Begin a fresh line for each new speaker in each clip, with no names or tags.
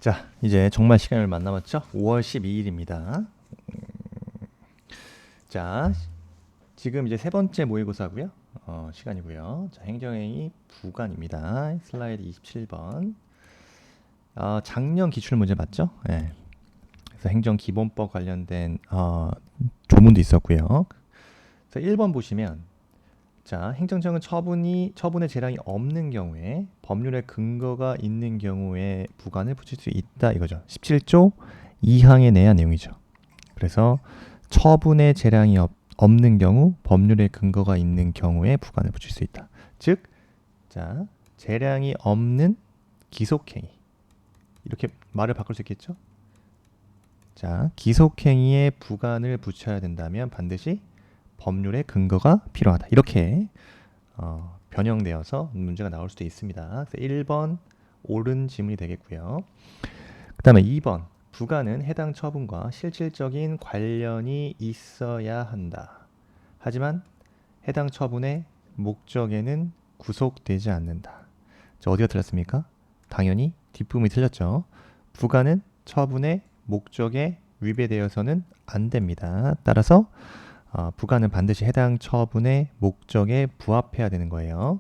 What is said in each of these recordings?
자, 이제 정말 시간이 얼마 안 남았죠? 5월 12일입니다. 자, 지금 이제 세 번째 모의고사고요. 시간이고요. 자, 행정행위 부관입니다. 슬라이드 27번. 작년 기출문제 맞죠? 네. 그래서 행정기본법 관련된 조문도 있었고요. 그래서 1번 보시면 자, 행정청은 처분의 재량이 없는 경우에 법률의 근거가 있는 경우에 부관을 붙일 수 있다 이거죠. 17조 2항에 내한 내용이죠. 그래서 처분의 재량이 없는 경우 법률의 근거가 있는 경우에 부관을 붙일 수 있다. 즉, 자, 재량이 없는 기속행위 이렇게 말을 바꿀 수 있겠죠? 자, 기속행위에 부관을 붙여야 된다면 반드시 법률의 근거가 필요하다. 이렇게 변형되어서 문제가 나올 수도 있습니다. 그래서 1번 옳은 지문이 되겠고요. 그 다음에 2번 부관은 해당 처분과 실질적인 관련이 있어야 한다. 하지만 해당 처분의 목적에는 구속되지 않는다. 자, 어디가 틀렸습니까? 당연히 뒷부분이 틀렸죠. 부관은 처분의 목적에 위배되어서는 안 됩니다. 따라서 부관은 반드시 해당 처분의 목적에 부합해야 되는 거예요.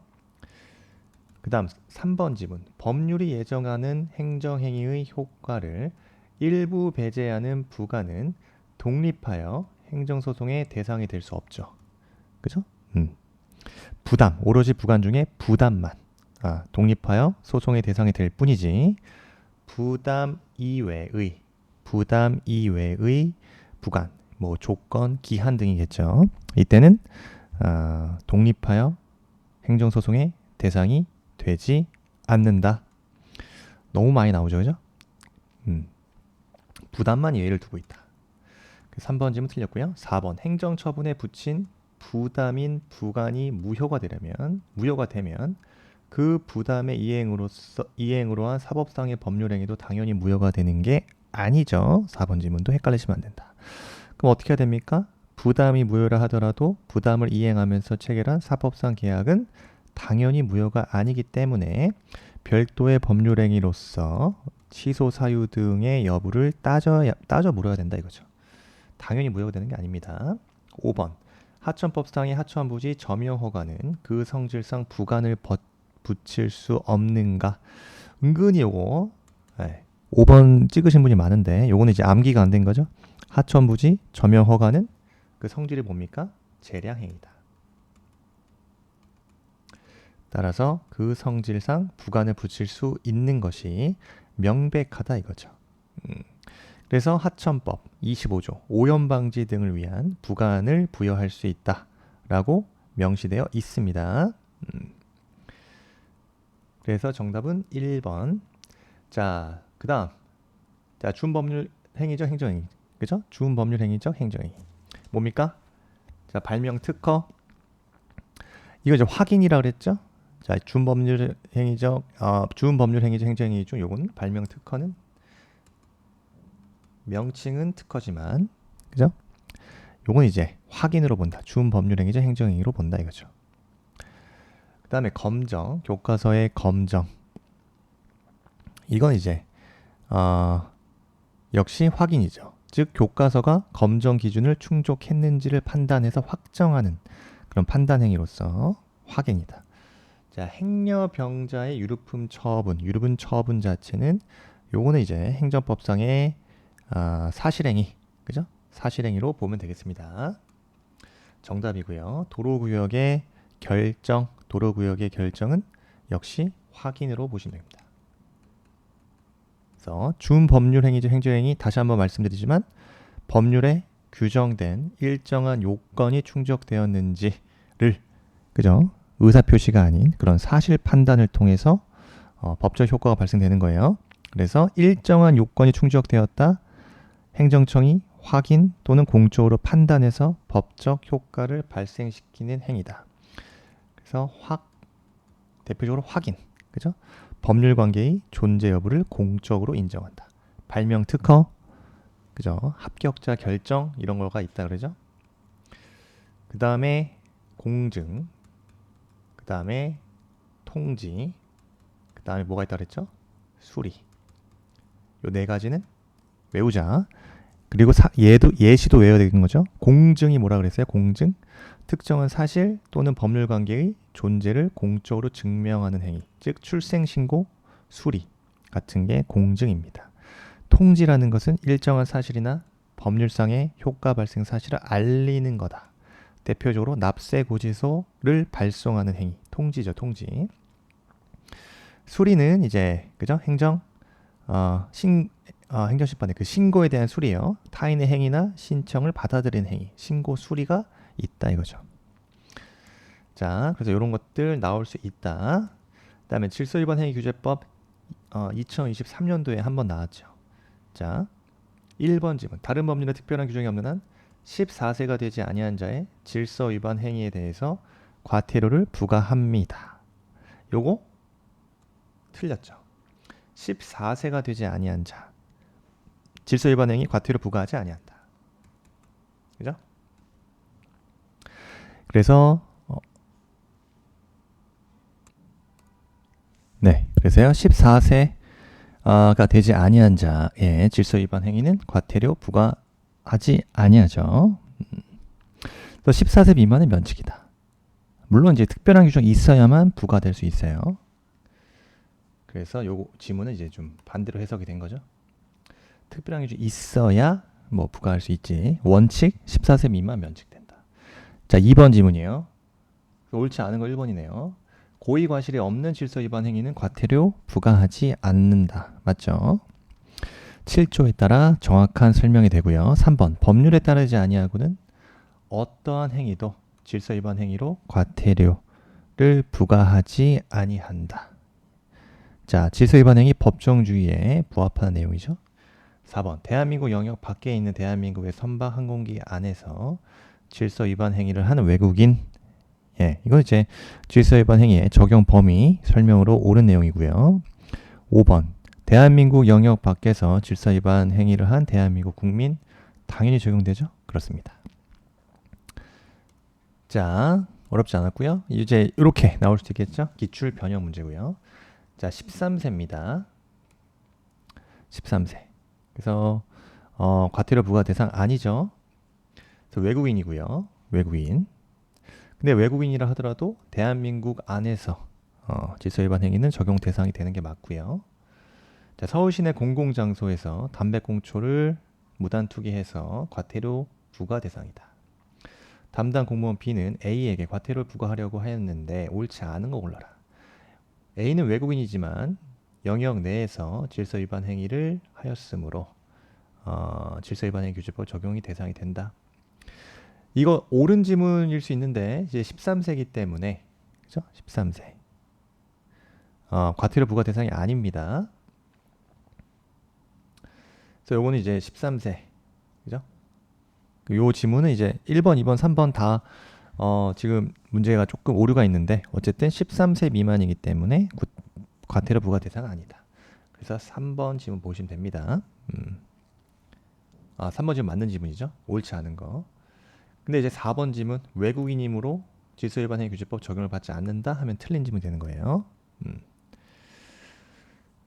그 다음 3번 지문. 법률이 예정하는 행정행위의 효과를 일부 배제하는 부관은 독립하여 행정소송의 대상이 될 수 없죠. 그죠? 부담, 오로지 부관 중에 부담만 독립하여 소송의 대상이 될 뿐이지 부담 이외의 부관, 뭐 조건, 기한 등이겠죠. 이때는 독립하여 행정소송의 대상이 되지 않는다. 너무 많이 나오죠, 그죠? 부담만 예외를 두고 있다. 3번 질문 틀렸고요. 4번 행정처분에 붙인 부담인 부관이 무효가 되면 그 부담의 이행으로 한 사법상의 법률행위도 당연히 무효가 되는 게 아니죠. 4번 질문도 헷갈리시면 안 된다. 그럼 어떻게 해야 됩니까? 부담이 무효라 하더라도 부담을 이행하면서 체결한 사법상 계약은 당연히 무효가 아니기 때문에 별도의 법률행위로서 취소 사유 등의 여부를 따져 물어야 된다 이거죠. 당연히 무효가 되는 게 아닙니다. 5번 하천법상의 하천부지 점용허가는 그 성질상 부관을 붙일 수 없는가? 은근히 요거 5번 찍으신 분이 많은데 요거는 이제 암기가 안 된 거죠. 하천부지 점용허가는 그 성질이 뭡니까? 재량행위다. 따라서 그 성질상 부관을 붙일 수 있는 것이 명백하다 이거죠. 그래서 하천법 25조 오염방지 등을 위한 부관을 부여할 수 있다라고 명시되어 있습니다. 그래서 정답은 1번. 자, 그 다음 주음법률 행위적 행정행위 그죠? 주음법률 행위적 행정행위 뭡니까? 자, 발명 특허 이거 이제 확인이라고 그랬죠? 자, 주음법률 행위적 행정행위 중 요거는 발명 특허는 명칭은 특허지만 그죠? 요건 이제 확인으로 본다. 주음법률행위적 행정행위로 본다 이거죠. 그 다음에 검정, 교과서의 검정 이건 이제 역시 확인이죠. 즉 교과서가 검정 기준을 충족했는지를 판단해서 확정하는 그런 판단 행위로서 확인이다. 자, 행여병자의 유류분 처분 자체는 요거는 이제 행정법상의 사실행위, 그죠? 사실행위로 보면 되겠습니다. 정답이고요. 도로구역의 결정은 역시 확인으로 보시면 됩니다. 그래서 준법률행위적 행정행위 다시 한번 말씀드리지만 법률에 규정된 일정한 요건이 충족되었는지를 그죠? 의사표시가 아닌 그런 사실 판단을 통해서 법적 효과가 발생되는 거예요. 그래서 일정한 요건이 충족되었다. 행정청이 확인 또는 공적으로 판단해서 법적 효과를 발생시키는 행위다. 그래서 대표적으로 확인, 그죠? 법률 관계의 존재 여부를 공적으로 인정한다. 발명 특허, 그죠? 합격자 결정 이런 거가 있다 그러죠. 그 다음에 공증, 그 다음에 통지, 그 다음에 뭐가 있다 그랬죠? 수리. 요 네 가지는 외우자. 그리고 얘도 예시도 외워야 되는 거죠. 공증이 뭐라 그랬어요? 공증. 특정한 사실 또는 법률 관계의 존재를 공적으로 증명하는 행위. 즉 출생 신고, 수리 같은 게 공증입니다. 통지라는 것은 일정한 사실이나 법률상의 효과 발생 사실을 알리는 거다. 대표적으로 납세 고지서를 발송하는 행위. 통지죠, 통지. 수리는 이제 그죠? 행정심판의 그 신고에 대한 수리예요. 타인의 행위나 신청을 받아들이는 행위, 신고 수리가 있다 이거죠. 자, 그래서 이런 것들 나올 수 있다. 그다음에 질서위반 행위 규제법 2023년도에 한번 나왔죠. 자, 1번 질문. 다른 법률에 특별한 규정이 없는 한 14세가 되지 아니한 자의 질서위반 행위에 대해서 과태료를 부과합니다. 요거 틀렸죠. 14세가 되지 아니한 자 질서위반 행위 과태료 부과하지 아니한다. 그죠? 그래서 그래서요 14세가 되지 아니한 자의 질서위반 행위는 과태료 부과하지 아니하죠. 또 14세 미만은 면책이다. 물론 이제 특별한 규정이 있어야만 부과될 수 있어요. 그래서 요 지문은 이제 좀 반대로 해석이 된 거죠. 특별한 규정이 있어야 뭐 부과할 수 있지. 원칙 14세 미만 면책된다. 자, 2번 지문이에요. 옳지 않은 거 1번이네요. 고의 과실이 없는 질서 위반 행위는 과태료 부과하지 않는다. 맞죠? 7조에 따라 정확한 설명이 되고요. 3번 법률에 따르지 아니하고는 어떠한 행위도 질서 위반 행위로 과태료를 부과하지 아니한다. 자, 질서 위반 행위 법정주의에 부합하는 내용이죠. 4번 대한민국 영역 밖에 있는 대한민국의 선박 항공기 안에서 질서 위반 행위를 하는 외국인, 이건 이제 질서 위반 행위의 적용 범위 설명으로 옳은 내용이고요. 5번 대한민국 영역 밖에서 질서 위반 행위를 한 대한민국 국민 당연히 적용되죠. 그렇습니다. 자, 어렵지 않았고요. 이제 이렇게 나올 수도 있겠죠. 기출 변형 문제고요. 자, 13세입니다. 13세. 그래서 과태료 부과 대상 아니죠. 그래서 외국인이고요. 외국인. 근데 외국인이라 하더라도 대한민국 안에서 질서 위반 행위는 적용 대상이 되는 게 맞고요. 자, 서울 시내 공공장소에서 담배꽁초를 무단 투기해서 과태료 부과 대상이다. 담당 공무원 B는 A에게 과태료를 부과하려고 하였는데 옳지 않은 거 골라라. A는 외국인이지만 영역 내에서 질서 위반 행위를 하였으므로 질서 위반 행위 규제법 적용이 대상이 된다. 이거 옳은 지문일 수 있는데 이제 13세이기 때문에 그죠? 13세. 과태료 부과 대상이 아닙니다. 그래서 요거는 이제 13세. 그죠? 요 지문은 이제 1번, 2번, 3번 다 지금 문제가 조금 오류가 있는데 어쨌든 13세 미만이기 때문에 과태료 부과 대상 아니다. 그래서 3번 지문 보시면 됩니다. 3번 지문 맞는 지문이죠. 옳지 않은 거. 근데 이제 4번 지문 외국인이므로 질서위반 행위 규제법 적용을 받지 않는다 하면 틀린 지문이 되는 거예요.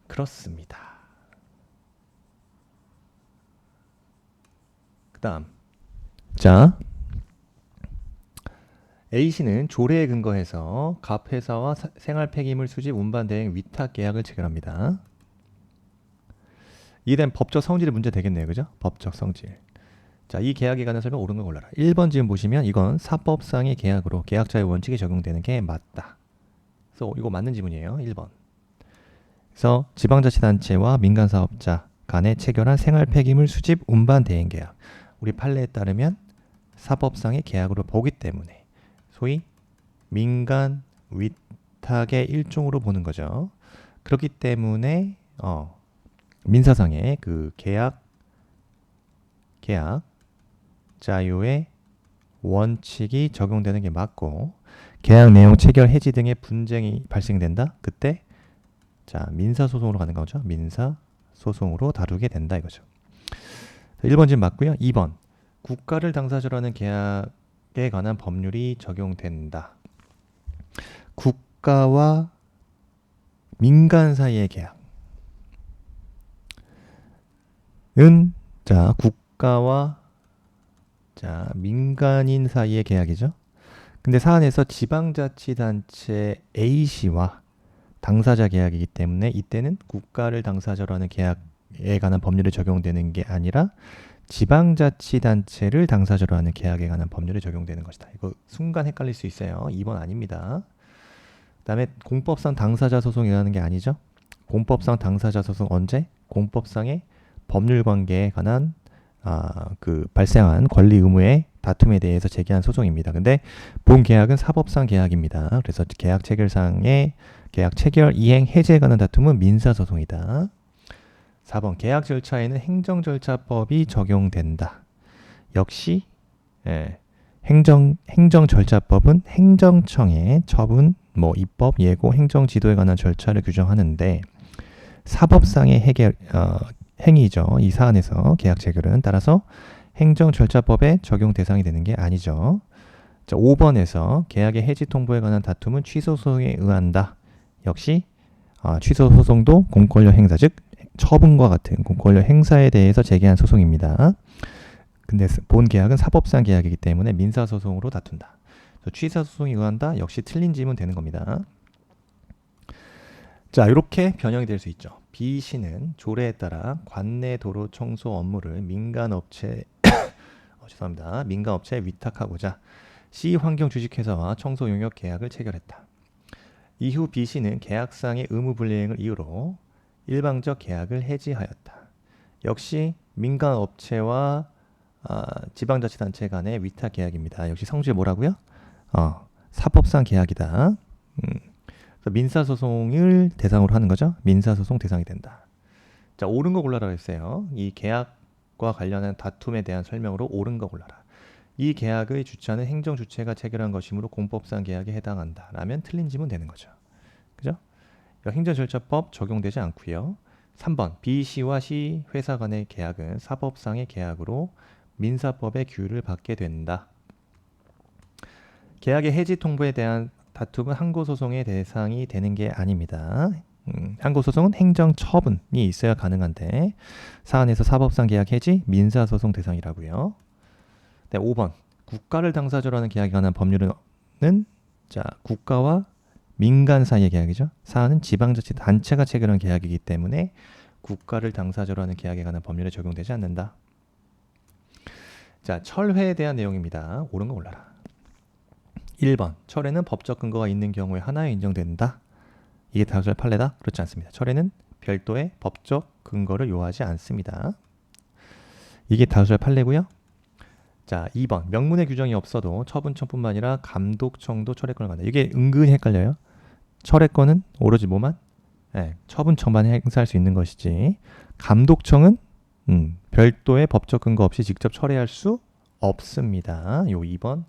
그렇습니다. 그 다음 자, A씨는 조례에 근거해서 갑회사와 생활 폐기물 수집 운반 대행 위탁 계약을 체결합니다. 이된 법적 성질이 문제 되겠네요. 그죠? 법적 성질. 자, 이 계약에 관한 설명 옳은 걸 골라라. 1번 지금 보시면 이건 사법상의 계약으로 계약자의 원칙이 적용되는 게 맞다. 그래서 이거 맞는 지문이에요. 1번. 그래서 지방자치단체와 민간사업자 간에 체결한 생활 폐기물 수집 운반 대행 계약. 우리 판례에 따르면 사법상의 계약으로 보기 때문에 소위 민간 위탁의 일종으로 보는 거죠. 그렇기 때문에 민사상의 그 계약 자유의 원칙이 적용되는 게 맞고 계약 내용 체결 해지 등의 분쟁이 발생된다. 그때 자, 민사소송으로 가는 거죠. 민사소송으로 다루게 된다 이거죠. 1번 지금 맞고요. 2번 국가를 당사자로 하는 계약에 관한 법률이 적용된다. 국가와 민간 사이의 계약. 자, 국가와 자, 민간인 사이의 계약이죠. 근데 사안에서 지방자치단체 A씨와 당사자 계약이기 때문에 이때는 국가를 당사자로 하는 계약에 관한 법률이 적용되는 게 아니라 지방자치단체를 당사자로 하는 계약에 관한 법률이 적용되는 것이다. 이거 순간 헷갈릴 수 있어요. 2번 아닙니다. 그다음에 공법상 당사자 소송이라는 게 아니죠. 공법상 당사자 소송 언제? 공법상의 법률 관계에 관한 그 발생한 권리 의무의 다툼에 대해서 제기한 소송입니다. 근데 본 계약은 사법상 계약입니다. 그래서 계약 체결상의 계약 체결 이행 해제에 관한 다툼은 민사 소송이다. 4번 계약 절차에는 행정절차법이 적용된다. 역시 행정절차법은 행정청의 처분, 입법, 예고, 행정지도에 관한 절차를 규정하는데 사법상의 행위죠. 이 사안에서 계약 체결은 따라서 행정절차법의 적용 대상이 되는 게 아니죠. 자, 5번에서 계약의 해지 통보에 관한 다툼은 취소 소송에 의한다. 역시 취소 소송도 공권력 행사, 즉 처분과 같은 공권력 행사에 대해서 제기한 소송입니다. 근데 본 계약은 사법상 계약이기 때문에 민사소송으로 다툰다. 취소 소송에 의한다. 역시 틀린 질문 되는 겁니다. 자, 이렇게 변형이 될 수 있죠. B 씨는 조례에 따라 관내 도로 청소 업무를 민간업체에 위탁하고자 C 환경 주식회사와 청소 용역 계약을 체결했다. 이후 B 씨는 계약상의 의무 불이행을 이유로 일방적 계약을 해지하였다. 역시 민간업체와 지방자치단체 간의 위탁 계약입니다. 역시 성질 뭐라고요? 사법상 계약이다. 민사소송을 대상으로 하는 거죠. 민사소송 대상이 된다. 자, 옳은 거 골라라 했어요. 이 계약과 관련한 다툼에 대한 설명으로 옳은 거 골라라. 이 계약의 주체는 행정주체가 체결한 것이므로 공법상 계약에 해당한다. 라면 틀린 질문 되는 거죠. 그죠? 행정절차법 적용되지 않고요. 3번 B씨와 C 회사 간의 계약은 사법상의 계약으로 민사법의 규율을 받게 된다. 계약의 해지 통보에 대한 다툼은 항고소송의 대상이 되는 게 아닙니다. 항고소송은 행정처분이 있어야 가능한데 사안에서 사법상 계약 해지, 민사소송 대상이라고요. 네, 5번 국가를 당사자로 하는 계약에 관한 법률은 자, 국가와 민간 사이의 계약이죠. 사안은 지방자치단체가 체결한 계약이기 때문에 국가를 당사자로 하는 계약에 관한 법률에 적용되지 않는다. 자, 철회에 대한 내용입니다. 옳은 거 골라라. 1번 철회는 법적 근거가 있는 경우에 하나에 인정된다. 이게 다수의 판례다? 그렇지 않습니다. 철회는 별도의 법적 근거를 요하지 않습니다. 이게 다수의 판례고요. 자, 2번 명문의 규정이 없어도 처분청뿐만 아니라 감독청도 철회권을 갖는다. 이게 은근히 헷갈려요. 철회권은 오로지 뭐만? 처분청만 행사할 수 있는 것이지 감독청은 별도의 법적 근거 없이 직접 철회할 수 없습니다. 요 2번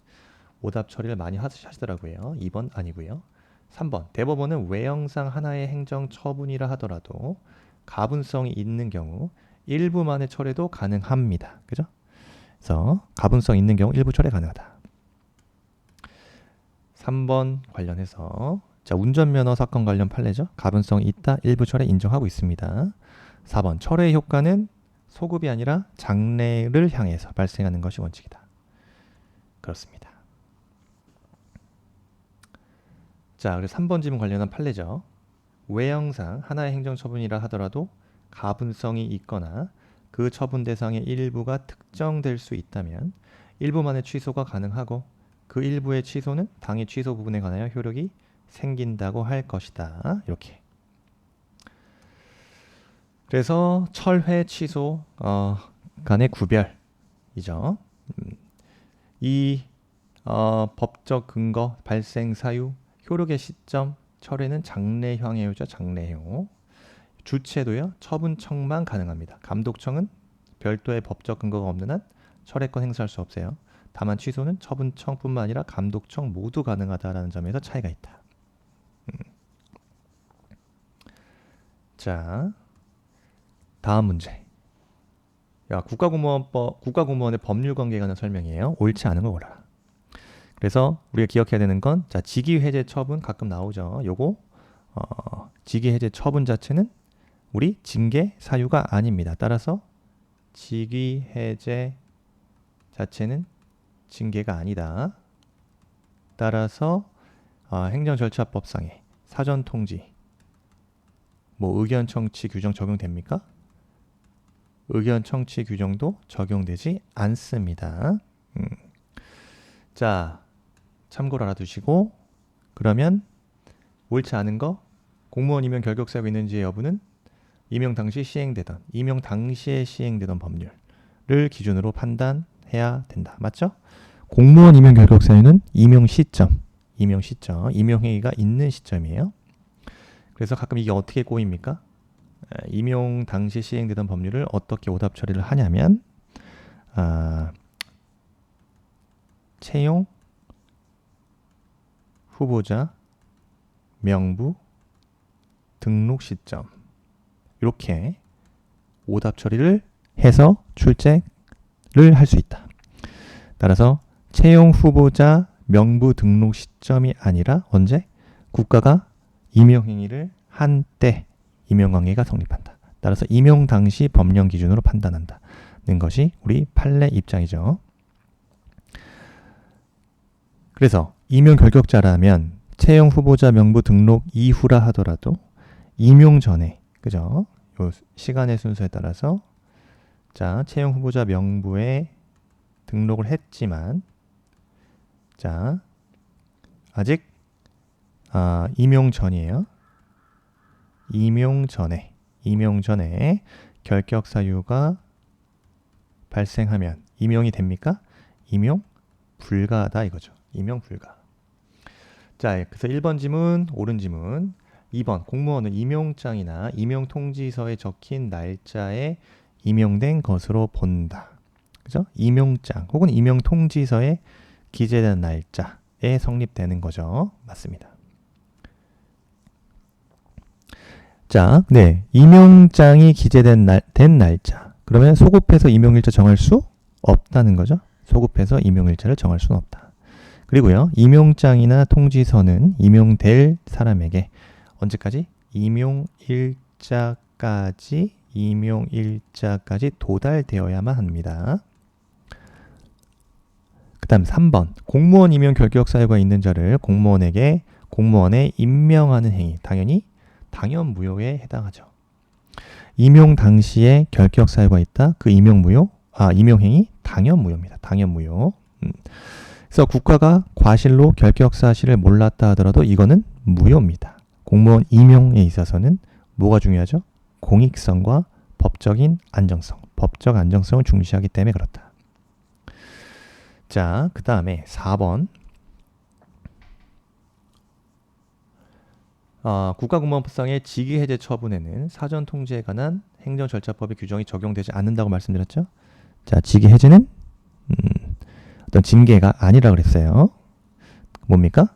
오답 처리를 많이 하시더라고요. 2번 아니고요. 3번 대법원은 외형상 하나의 행정처분이라 하더라도 가분성이 있는 경우 일부만의 철회도 가능합니다. 그죠? 그래서 가분성 있는 경우 일부 철회 가능하다. 3번 관련해서 자, 운전면허 사건 관련 판례죠. 가분성이 있다. 일부 철회 인정하고 있습니다. 4번 철회의 효과는 소급이 아니라 장래를 향해서 발생하는 것이 원칙이다. 그렇습니다. 자, 그리고 3번 질문 관련한 판례죠. 외형상 하나의 행정처분이라 하더라도 가분성이 있거나 그 처분 대상의 일부가 특정될 수 있다면 일부만의 취소가 가능하고 그 일부의 취소는 당의 취소 부분에 관하여 효력이 생긴다고 할 것이다. 이렇게. 그래서 철회, 취소 간의 구별이죠. 이 법적 근거, 발생 사유, 효력의 시점, 철회는 장래형이죠. 장래형. 주체도요. 처분청만 가능합니다. 감독청은 별도의 법적 근거가 없는 한 철회권 행사할 수 없어요. 다만 취소는 처분청뿐만 아니라 감독청 모두 가능하다라는 점에서 차이가 있다. 자, 다음 문제. 국가공무원의 법률 관계에 관한 설명이에요. 옳지 않은 걸 골라라. 그래서 우리가 기억해야 되는 건 자, 직위해제 처분 가끔 나오죠. 요거 직위해제 처분 자체는 우리 징계 사유가 아닙니다. 따라서 직위 해제 자체는 징계가 아니다. 따라서 행정절차법상의 사전통지, 의견 청취 규정 적용됩니까? 의견 청취 규정도 적용되지 않습니다. 자, 참고로 알아두시고, 그러면 옳지 않은 거, 공무원 임용 결격 사유가 있는지의 여부는 임용 당시에 시행되던 법률을 기준으로 판단해야 된다. 맞죠? 공무원 임용 결격 사유는 임용 시점, 임용행위가 있는 시점이에요. 그래서 가끔 이게 어떻게 꼬입니까? 임용 당시 시행되던 법률을 어떻게 오답 처리를 하냐면 채용 후보자 명부 등록 시점 이렇게 오답 처리를 해서 출제를 할 수 있다. 따라서 채용 후보자 명부 등록 시점이 아니라 언제? 국가가 임용행위를 한 때 임용관계가 성립한다. 따라서 임용 당시 법령 기준으로 판단한다는 것이 우리 판례 입장이죠. 그래서 임용 결격자라면 채용 후보자 명부 등록 이후라 하더라도 임용 전에, 그죠? 요 시간의 순서에 따라서 자, 채용 후보자 명부에 등록을 했지만 자, 아직 임용 전이에요. 임용 전에 결격 사유가 발생하면 임용이 됩니까? 임용 불가하다 이거죠. 임용 불가. 자, 그래서 1번 지문, 옳은 지문. 2번, 공무원은 임용장이나 임용통지서에 적힌 날짜에 임용된 것으로 본다. 그죠? 임용장 혹은 임용통지서에 기재된 날짜에 성립되는 거죠. 맞습니다. 자, 네, 임용장이 기재된 날짜. 그러면 소급해서 임용일자 정할 수 없다는 거죠. 소급해서 임용일자를 정할 수는 없다. 그리고요, 임용장이나 통지서는 임용될 사람에게 언제까지? 임용일자까지 도달되어야만 합니다. 그 다음 3번, 공무원 임용 결격 사유가 있는 자를 공무원에 임명하는 행위, 당연히 당연무효에 해당하죠. 임용 당시에 결격 사유가 있다. 그 임용행위 당연무효입니다. 당연무효. 그래서 국가가 과실로 결격 사실을 몰랐다 하더라도 이거는 무효입니다. 공무원 임용에 있어서는 뭐가 중요하죠? 공익성과 법적 안정성을 중시하기 때문에 그렇다. 자, 그 다음에 4번. 국가공무원법상의 직위해제 처분에는 사전통지에 관한 행정절차법의 규정이 적용되지 않는다고 말씀드렸죠. 자, 직위해제는 어떤 징계가 아니라 그랬어요. 뭡니까?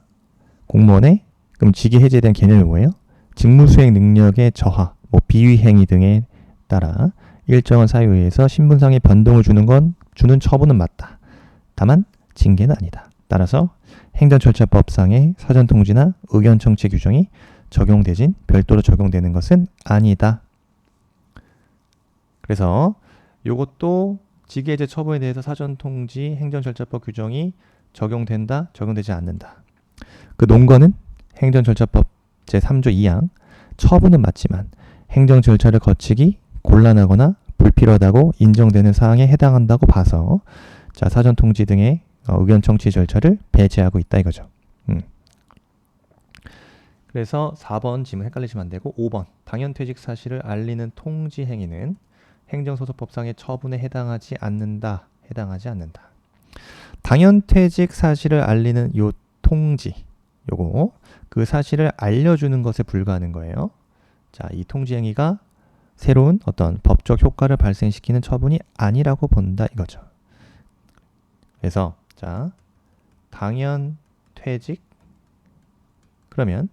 공무원의 그럼 직위해제에 대한 개념이 뭐예요? 직무수행 능력의 저하, 비위행위 등에 따라 일정한 사유에 의해서 신분상의 변동을 주는 처분은 맞다. 다만 징계는 아니다. 따라서 행정절차법상의 사전통지나 의견청취 규정이 별도로 적용되는 것은 아니다. 그래서 이것도 직위해제 처분에 대해서 사전통지 행정절차법 규정이 적용된다, 적용되지 않는다. 그 논거는 행정절차법 제3조 2항 처분은 맞지만 행정절차를 거치기 곤란하거나 불필요하다고 인정되는 사항에 해당한다고 봐서 자, 사전통지 등의 의견청취 절차를 배제하고 있다 이거죠. 그래서 4번 지문 헷갈리시면 안 되고 5번 당연퇴직 사실을 알리는 통지 행위는 행정소송법상의 처분에 해당하지 않는다. 당연퇴직 사실을 알리는 요 통지, 요거 그 사실을 알려주는 것에 불과하는 거예요. 자, 이 통지 행위가 새로운 어떤 법적 효과를 발생시키는 처분이 아니라고 본다 이거죠. 그래서 자, 당연퇴직 그러면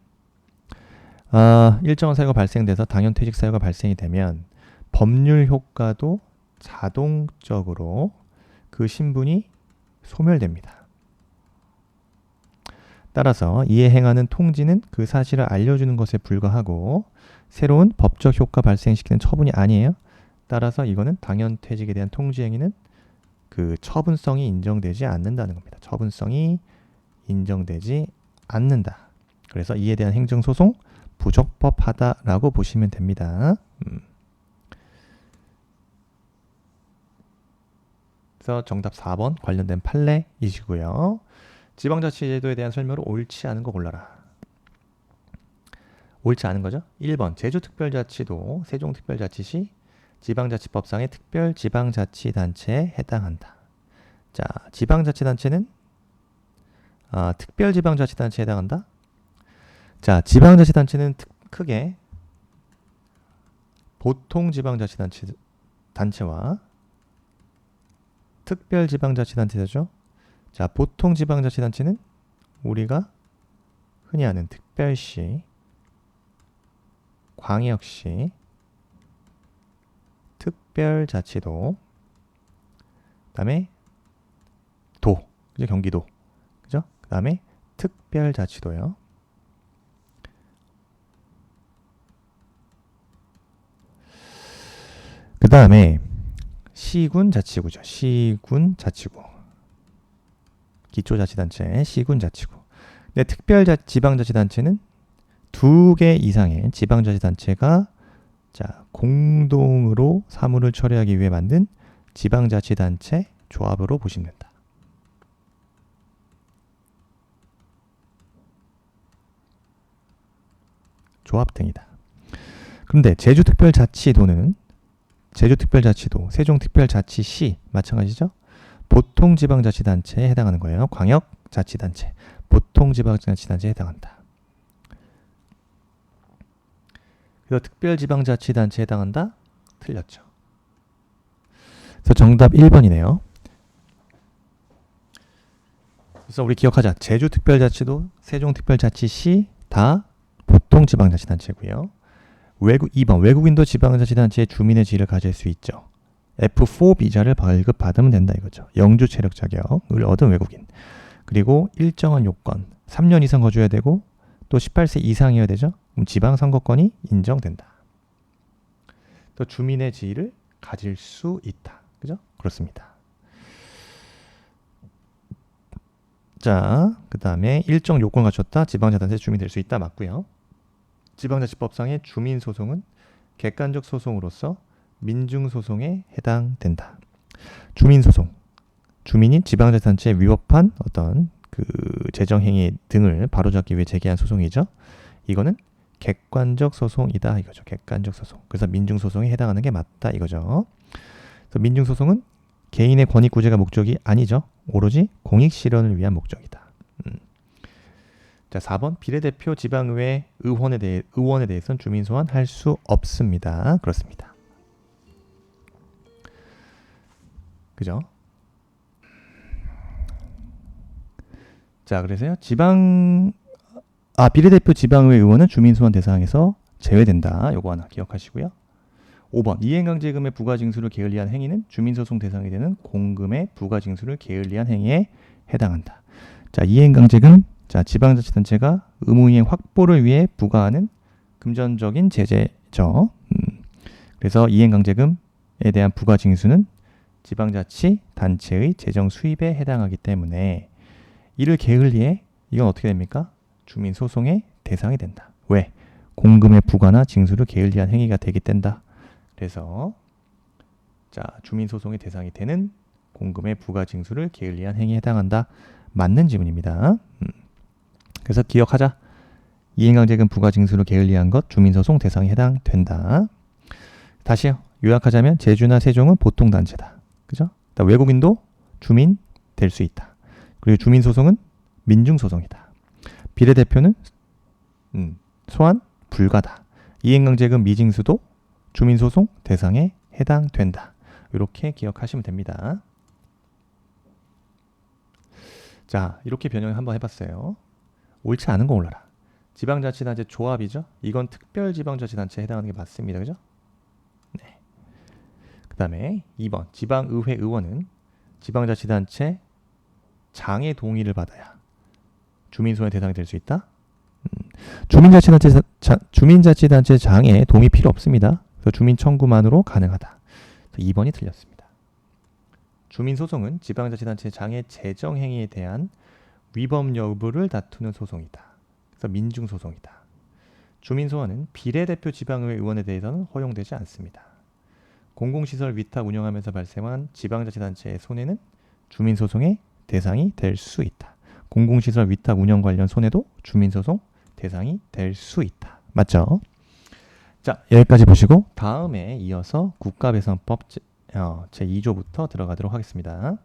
일정한 사유가 발생돼서 당연퇴직 사유가 발생이 되면 법률 효과도 자동적으로 그 신분이 소멸됩니다. 따라서 이에 행하는 통지는 그 사실을 알려주는 것에 불과하고 새로운 법적 효과 발생시키는 처분이 아니에요. 따라서 이거는 당연퇴직에 대한 통지행위는 그 처분성이 인정되지 않는다는 겁니다. 처분성이 인정되지 않는다. 그래서 이에 대한 행정소송 부적법하다라고 보시면 됩니다. 그래서 정답 4번 관련된 판례이시고요. 지방자치제도에 대한 설명으로 옳지 않은 거 골라라. 옳지 않은 거죠. 1번 제주특별자치도 세종특별자치시 지방자치법상의 특별지방자치단체에 해당한다. 자, 지방자치단체는 특별지방자치단체에 해당한다. 자, 지방자치단체는 크게 보통지방자치단체와 특별지방자치단체죠. 자, 보통지방자치단체는 우리가 흔히 아는 특별시, 광역시, 특별자치도, 그다음에 도, 그죠? 경기도, 그죠? 그다음에 특별자치도요. 그다음에 시군자치구죠. 시군자치구, 기초자치단체, 시군자치구. 근데 특별지방자치단체는 2개 이상의 지방자치단체가 자, 공동으로 사무를 처리하기 위해 만든 지방자치단체 조합으로 보시면 된다. 조합 등이다. 그런데 제주특별자치도는 제주특별자치도, 세종특별자치시 마찬가지죠. 보통지방자치단체에 해당하는 거예요. 광역자치단체, 보통지방자치단체에 해당한다. 그래서 특별지방자치단체에 해당한다? 틀렸죠. 그래서 정답 1번이네요. 그래서 우리 기억하자. 제주특별자치도, 세종특별자치시 다 보통지방자치단체고요. 2번 외국인도 지방자치단체의 주민의 지위를 가질 수 있죠. F4 비자를 발급받으면 된다 이거죠. 영주 체력 자격을 얻은 외국인. 그리고 일정한 요건 3년 이상 거주해야 되고 또 18세 이상이어야 되죠. 그럼 지방선거권이 인정된다. 또 주민의 지위를 가질 수 있다. 그죠? 그렇습니다. 자, 그 다음에 일정 요건 갖췄다. 지방자치단체 주민 될 수 있다. 맞고요. 지방자치법상의 주민소송은 객관적 소송으로서 민중소송에 해당된다. 주민소송. 주민이 지방자치단체에 위법한 어떤 그 재정행위 등을 바로잡기 위해 제기한 소송이죠. 이거는 객관적 소송이다 이거죠. 객관적 소송. 그래서 민중소송에 해당하는 게 맞다 이거죠. 그래서 민중소송은 개인의 권익 구제가 목적이 아니죠. 오로지 공익 실현을 위한 목적이다. 자, 4번 비례대표 지방의회 의원에 대해서는 주민 소환할 수 없습니다. 그렇습니다. 그죠? 자, 그래서요. 비례대표 지방의회 의원은 주민 소환 대상에서 제외된다. 요거 하나 기억하시고요. 5번 이행강제금의 부과징수를 게을리한 행위는 주민소송 대상이 되는 공금의 부과징수를 게을리한 행위에 해당한다. 자, 이행강제금. 자, 지방자치단체가 의무이행 확보를 위해 부과하는 금전적인 제재죠. 그래서 이행강제금에 대한 부과징수는 지방자치단체의 재정 수입에 해당하기 때문에 이를 게을리해 이건 어떻게 됩니까? 주민소송의 대상이 된다. 왜? 공금의 부과나 징수를 게을리한 행위가 되기 때문이다. 그래서 자, 주민소송의 대상이 되는 공금의 부과 징수를 게을리한 행위에 해당한다. 맞는 지문입니다. 그래서 기억하자. 이행강제금 부과 징수를 게을리한 것 주민소송 대상에 해당된다. 다시요. 요약하자면 제주나 세종은 보통단체다. 그죠? 외국인도 주민 될 수 있다. 그리고 주민소송은 민중소송이다. 비례대표는 소환 불가다. 이행강제금 미징수도 주민소송 대상에 해당된다. 이렇게 기억하시면 됩니다. 자, 이렇게 변형을 한번 해봤어요. 옳지 않은 거 올라라. 지방자치단체 조합이죠. 이건 특별지방자치단체에 해당하는 게 맞습니다. 그죠? 네. 그 다음에 2번 지방의회 의원은 지방자치단체 장의 동의를 받아야 주민소환 대상이 될 수 있다. 주민자치단체 장의 동의 필요 없습니다. 그래서 주민 청구만으로 가능하다. 2번이 틀렸습니다. 주민소송은 지방자치단체의 장애 재정 행위에 대한 위법 여부를 다투는 소송이다. 그래서 민중소송이다. 주민소원은 비례대표 지방의회 의원에 대해서는 허용되지 않습니다. 공공시설 위탁 운영하면서 발생한 지방자치단체의 손해는 주민소송의 대상이 될 수 있다. 공공시설 위탁 운영 관련 손해도 주민소송 대상이 될 수 있다. 맞죠? 자, 여기까지 보시고 다음에 이어서 국가배상법 제2조부터 들어가도록 하겠습니다.